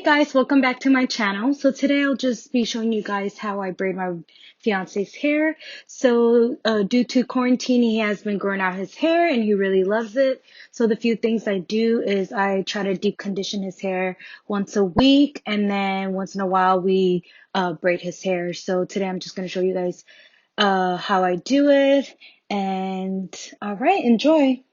guys, welcome back to my channel. So today I'll just be showing you guys how I braid my fiance's hair. So due to quarantine, he has been growing out his hair and he really loves it. So the few things I do is I try to deep condition his hair once a week, and then once in a while we braid his hair. So today I'm just going to show you guys how I do it. And all right, enjoy.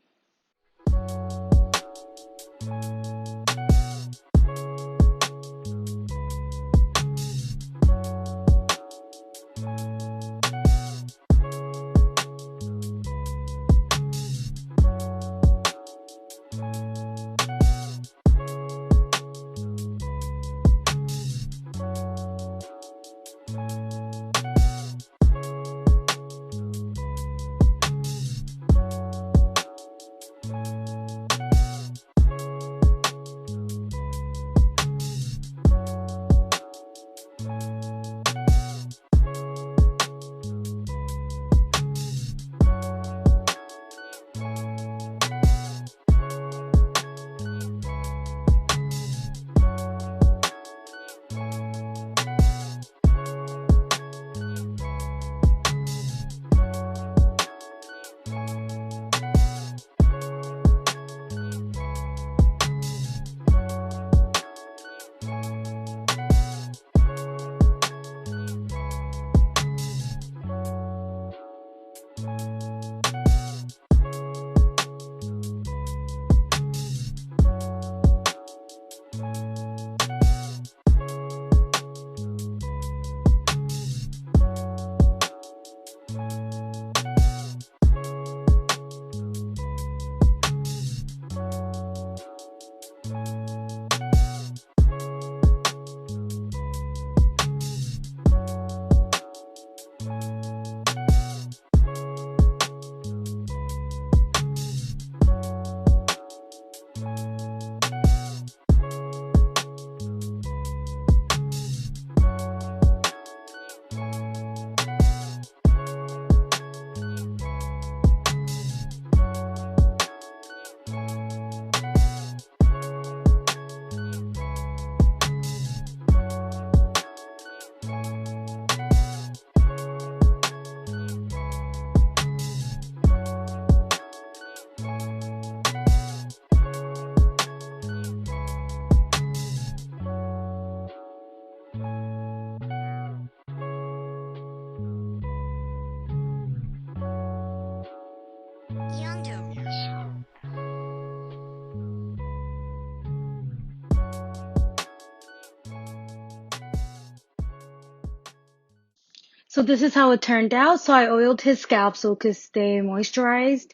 So this is how it turned out. So I oiled his scalp so it could stay moisturized.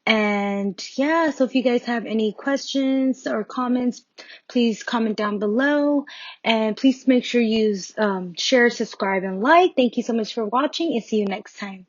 And yeah, so if you guys have any questions or comments, please comment down below. And please make sure you share, subscribe, and like. Thank you so much for watching, and see you next time.